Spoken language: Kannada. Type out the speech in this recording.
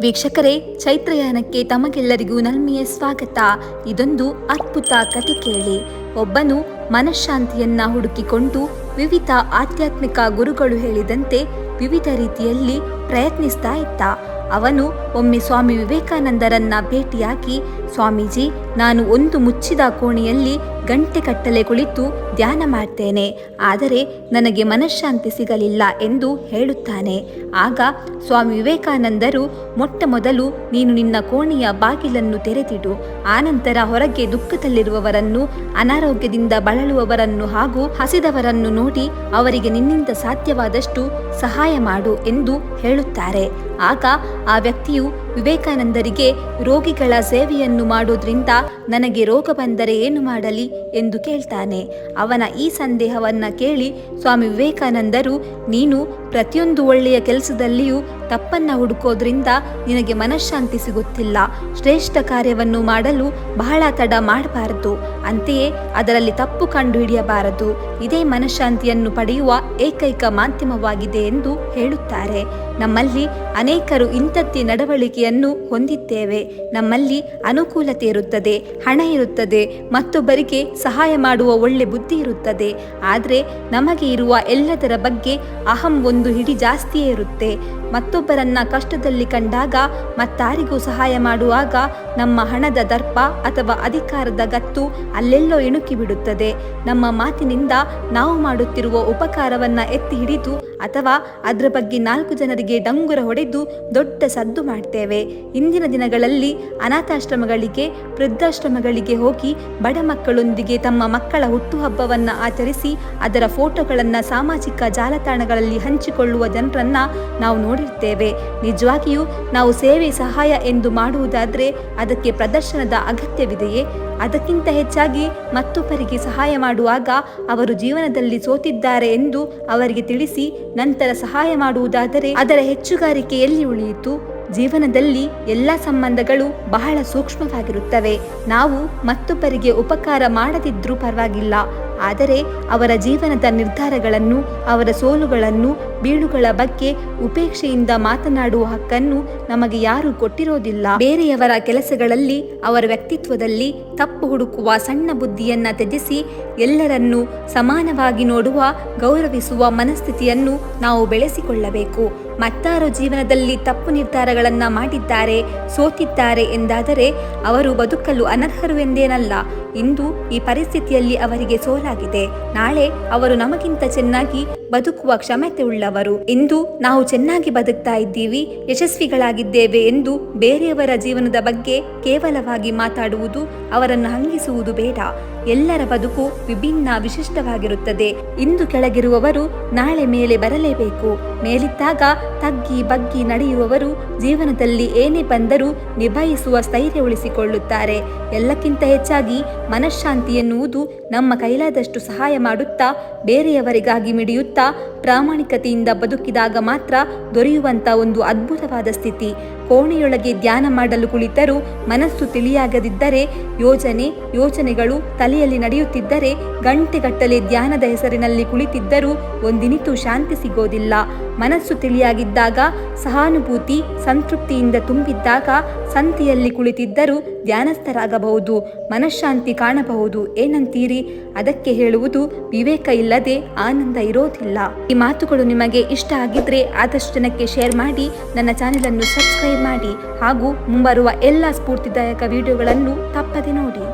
ವೀಕ್ಷಕರೇ, ಚೈತ್ರಯಾನಕ್ಕೆ ತಮಗೆಲ್ಲರಿಗೂ ನಲ್ಮೆಯ ಸ್ವಾಗತ. ಇದೊಂದು ಅದ್ಭುತ ಕಥೆ ಕೇಳಿ. ಒಬ್ಬನು ಮನಃಶಾಂತಿಯನ್ನ ಹುಡುಕಿಕೊಂಡು ವಿವಿಧ ಆಧ್ಯಾತ್ಮಿಕ ಗುರುಗಳು ಹೇಳಿದಂತೆ ವಿವಿಧ ರೀತಿಯಲ್ಲಿ ಪ್ರಯತ್ನಿಸ್ತಾ ಇದ್ದ. ಅವನು ಒಮ್ಮೆ ಸ್ವಾಮಿ ವಿವೇಕಾನಂದರನ್ನ ಭೇಟಿಯಾಗಿ, ಸ್ವಾಮೀಜಿ, ನಾನು ಒಂದು ಮುಚ್ಚಿದ ಕೋಣೆಯಲ್ಲಿ ಗಂಟೆಗಟ್ಟಲೆ ಕುಳಿತು ಧ್ಯಾನ ಮಾಡ್ತೇನೆ, ಆದರೆ ನನಗೆ ಮನಃಶಾಂತಿ ಸಿಗಲಿಲ್ಲ ಎಂದು ಹೇಳುತ್ತಾನೆ. ಆಗ ಸ್ವಾಮಿ ವಿವೇಕಾನಂದರು, ಮೊಟ್ಟ ಮೊದಲು ನೀನು ನಿನ್ನ ಕೋಣೆಯ ಬಾಗಿಲನ್ನು ತೆರೆದಿಡು. ಆನಂತರ ಹೊರಗೆ ದುಃಖದಲ್ಲಿರುವವರನ್ನು, ಅನಾರೋಗ್ಯದಿಂದ ಬಳಲುವವರನ್ನು ಹಾಗೂ ಹಸಿದವರನ್ನು ನೋಡಿ ಅವರಿಗೆ ನಿನ್ನಿಂದ ಸಾಧ್ಯವಾದಷ್ಟು ಸಹಾಯ ಮಾಡು ಎಂದು ಹೇಳುತ್ತಾರೆ. ಆಗ ಆ ವ್ಯಕ್ತಿಯು ವಿವೇಕಾನಂದರಿಗೆ, ರೋಗಿಗಳ ಸೇವೆಯನ್ನು ಮಾಡೋದ್ರಿಂದ ನನಗೆ ರೋಗ ಬಂದರೆ ಏನು ಮಾಡಲಿ ಎಂದು ಕೇಳ್ತಾನೆ. ಅವನ ಈ ಸಂದೇಹವನ್ನ ಕೇಳಿ ಸ್ವಾಮಿ ವಿವೇಕಾನಂದರು, ನೀನು ಪ್ರತಿಯೊಂದು ಒಳ್ಳೆಯ ಕೆಲಸದಲ್ಲಿಯೂ ತಪ್ಪನ್ನ ಹುಡುಕೋದ್ರಿಂದ ನಿನಗೆ ಮನಃಶಾಂತಿ ಸಿಗುತ್ತಿಲ್ಲ. ಶ್ರೇಷ್ಠ ಕಾರ್ಯವನ್ನು ಮಾಡಲು ಬಹಳ ತಡ ಮಾಡಬಾರದು, ಅಂತೆಯೇ ಅದರಲ್ಲಿ ತಪ್ಪು ಕಂಡು ಹಿಡಿಯಬಾರದು. ಇದೇ ಮನಃಶಾಂತಿಯನ್ನು ಪಡೆಯುವ ಏಕೈಕ ಮಾಧ್ಯಮವಾಗಿದೆ ಎಂದು ಹೇಳುತ್ತಾರೆ. ನಮ್ಮಲ್ಲಿ ಅನೇಕರು ಇಂಥದ್ದೇ ನಡವಳಿಕೆಯನ್ನು ಹೊಂದಿದ್ದೇವೆ. ನಮ್ಮಲ್ಲಿ ಅನುಕೂಲತೆ ಇರುತ್ತದೆ, ಹಣ ಇರುತ್ತದೆ, ಮತ್ತೊಬ್ಬರಿಗೆ ಸಹಾಯ ಮಾಡುವ ಒಳ್ಳೆ ಬುದ್ಧಿ ಇರುತ್ತದೆ. ಆದರೆ ನಮಗೆ ಇರುವ ಎಲ್ಲದರ ಬಗ್ಗೆ ಅಹಂ ಒಂದು ಹಿಡಿ ಜಾಸ್ತಿಯೇ ಇರುತ್ತೆ. ಮತ್ತೊಬ್ಬರನ್ನ ಕಷ್ಟದಲ್ಲಿ ಕಂಡಾಗ ಮತ್ತಾರಿಗೂ ಸಹಾಯ ಮಾಡುವಾಗ ನಮ್ಮ ಹಣದ ದರ್ಪ ಅಥವಾ ಅಧಿಕಾರದ ಗತ್ತು ಅಲ್ಲೆಲ್ಲೋ ಇಣುಕಿ ಬಿಡುತ್ತದೆ. ನಮ್ಮ ಮಾತಿನಿಂದ ನಾವು ಮಾಡುತ್ತಿರುವ ಉಪಕಾರವನ್ನ ಎತ್ತಿ ಹಿಡಿದು ಅಥವಾ ಅದರ ಬಗ್ಗೆ 4 ಜನರಿಗೆ ಡಂಗುರ ಹೊಡೆದು ದೊಡ್ಡ ಸದ್ದು ಮಾಡ್ತೇವೆ. ಇಂದಿನ ದಿನಗಳಲ್ಲಿ ಅನಾಥಾಶ್ರಮಗಳಿಗೆ, ವೃದ್ಧಾಶ್ರಮಗಳಿಗೆ ಹೋಗಿ ಬಡ ಮಕ್ಕಳೊಂದಿಗೆ ತಮ್ಮ ಮಕ್ಕಳ ಹುಟ್ಟುಹಬ್ಬವನ್ನ ಆಚರಿಸಿ ಅದರ ಫೋಟೋಗಳನ್ನು ಸಾಮಾಜಿಕ ಜಾಲತಾಣಗಳಲ್ಲಿ ಹಂಚಿಕೊಳ್ಳುವ ಜನರನ್ನ ನಾವು ನೋಡಿರ್ತೇವೆ. ನಿಜವಾಗಿಯೂ ನಾವು ಸೇವೆ, ಸಹಾಯ ಎಂದು ಮಾಡುವುದಾದರೆ ಅದಕ್ಕೆ ಪ್ರದರ್ಶನದ ಅಗತ್ಯವಿದೆಯೇ? ಅದಕ್ಕಿಂತ ಹೆಚ್ಚಾಗಿ ಮತ್ತೊಬ್ಬರಿಗೆ ಸಹಾಯ ಮಾಡುವಾಗ ಅವರು ಜೀವನದಲ್ಲಿ ಸೋತಿದ್ದಾರೆ ಎಂದು ಅವರಿಗೆ ತಿಳಿಸಿ ನಂತರ ಸಹಾಯ ಮಾಡುವುದಾದರೆ ಅದರ ಹೆಚ್ಚುಗಾರಿಕೆ ಎಲ್ಲಿ ಉಳಿಯಿತು? ಜೀವನದಲ್ಲಿ ಎಲ್ಲ ಸಂಬಂಧಗಳು ಬಹಳ ಸೂಕ್ಷ್ಮವಾಗಿರುತ್ತವೆ. ನಾವು ಮತ್ತೊಬ್ಬರಿಗೆ ಉಪಕಾರ ಮಾಡದಿದ್ರೂ ಪರವಾಗಿಲ್ಲ, ಆದರೆ ಅವರ ಜೀವನದ ನಿರ್ಧಾರಗಳನ್ನು, ಅವರ ಸೋಲುಗಳನ್ನು, ಬೀಳುಗಳ ಬಗ್ಗೆ ಉಪೇಕ್ಷೆಯಿಂದ ಮಾತನಾಡುವ ಹಕ್ಕನ್ನು ನಮಗೆ ಯಾರೂ ಕೊಟ್ಟಿರೋದಿಲ್ಲ. ಬೇರೆಯವರ ಕೆಲಸಗಳಲ್ಲಿ, ಅವರ ವ್ಯಕ್ತಿತ್ವದಲ್ಲಿ ತಪ್ಪು ಹುಡುಕುವ ಸಣ್ಣ ಬುದ್ಧಿಯನ್ನ ತ್ಯಜಿಸಿ ಎಲ್ಲರನ್ನೂ ಸಮಾನವಾಗಿ ನೋಡುವ, ಗೌರವಿಸುವ ಮನಸ್ಥಿತಿಯನ್ನು ನಾವು ಬೆಳೆಸಿಕೊಳ್ಳಬೇಕು. ಮತ್ತಾರು ಜೀವನದಲ್ಲಿ ತಪ್ಪು ನಿರ್ಧಾರಗಳನ್ನ ಮಾಡಿದ್ದಾರೆ, ಸೋತಿದ್ದಾರೆ ಎಂದಾದರೆ ಅವರು ಬದುಕಲು ಅನರ್ಹರು ಎಂದೇನಲ್ಲ. ಇಂದು ಈ ಪರಿಸ್ಥಿತಿಯಲ್ಲಿ ಅವರಿಗೆ ಸೋಲಾಗಿದೆ, ನಾಳೆ ಅವರು ನಮಗಿಂತ ಚೆನ್ನಾಗಿ ಬದುಕುವ ಕ್ಷಮತೆ ಉಳ್ಳವರು. ಇಂದು ನಾವು ಚೆನ್ನಾಗಿ ಬದುಕ್ತಾ ಇದ್ದೀವಿ, ಯಶಸ್ವಿಗಳಾಗಿದ್ದೇವೆ ಎಂದು ಬೇರೆಯವರ ಜೀವನದ ಬಗ್ಗೆ ಕೇವಲವಾಗಿ ಮಾತಾಡುವುದು, ಅವರನ್ನು ಹಂಗಿಸುವುದು ಬೇಡ. ಎಲ್ಲರ ಬದುಕು ವಿಭಿನ್ನ, ವಿಶಿಷ್ಟವಾಗಿರುತ್ತದೆ. ಇಂದು ಕೆಳಗಿರುವವರು ನಾಳೆ ಮೇಲೆ ಬರಲೇಬೇಕು. ಮೇಲಿದ್ದಾಗ ತಗ್ಗಿ ಬಗ್ಗಿ ನಡೆಯುವವರು ಜೀವನದಲ್ಲಿ ಏನೇ ಬಂದರೂ ನಿಭಾಯಿಸುವ ಸ್ಥೈರ್ಯ ಉಳಿಸಿಕೊಳ್ಳುತ್ತಾರೆ. ಎಲ್ಲಕ್ಕಿಂತ ಹೆಚ್ಚಾಗಿ ಮನಃಶಾಂತಿ ಎನ್ನುವುದು ನಮ್ಮ ಕೈಲಾದಷ್ಟು ಸಹಾಯ ಮಾಡುತ್ತಾ, ಬೇರೆಯವರಿಗಾಗಿ ಮಿಡಿಯುತ್ತಾ, ಪ್ರಾಮಾಣಿಕತೆಯಿಂದ ಬದುಕಿದಾಗ ಮಾತ್ರ ದೊರೆಯುವಂಥ ಒಂದು ಅದ್ಭುತವಾದ ಸ್ಥಿತಿ. ಕೋಣೆಯೊಳಗೆ ಧ್ಯಾನ ಮಾಡಲು ಕುಳಿತರೂ ಮನಸ್ಸು ತಿಳಿಯಾಗದಿದ್ದರೆ, ಯೋಚನೆಗಳು ತಲೆಯಲ್ಲಿ ನಡೆಯುತ್ತಿದ್ದರೆ, ಗಂಟೆಗಟ್ಟಲೆ ಧ್ಯಾನದ ಹೆಸರಿನಲ್ಲಿ ಕುಳಿತಿದ್ದರೂ ಒಂದಿನಿತೂ ಶಾಂತಿ ಸಿಗೋದಿಲ್ಲ. ಮನಸ್ಸು ತಿಳಿಯಾಗಿದ್ದಾಗ, ಸಹಾನುಭೂತಿ, ಸಂತೃಪ್ತಿಯಿಂದ ತುಂಬಿದ್ದಾಗ ಸಂತಿಯಲ್ಲಿ ಕುಳಿತಿದ್ದರೂ ಧ್ಯಾನಸ್ಥರಾಗಬಹುದು, ಮನಃಶಾಂತಿ ಕಾಣಬಹುದು. ಏನಂತೀರಿ? ಅದಕ್ಕೆ ಹೇಳುವುದು, ವಿವೇಕ ಇಲ್ಲದೆ ಆನಂದ ಇರೋದಿಲ್ಲ. ಈ ಮಾತುಗಳು ನಿಮಗೆ ಇಷ್ಟ ಆಗಿದ್ರೆ ಆದಷ್ಟು ಜನಕ್ಕೆ ಶೇರ್ ಮಾಡಿ, ನನ್ನ ಚಾನೆಲ್ ಅನ್ನು ಸಬ್ಸ್ಕ್ರೈಬ್ ಮಾಡಿ ಹಾಗೂ ಮುಂಬರುವ ಎಲ್ಲ ಸ್ಫೂರ್ತಿದಾಯಕ ವಿಡಿಯೋಗಳನ್ನು ತಪ್ಪದೆ ನೋಡಿ.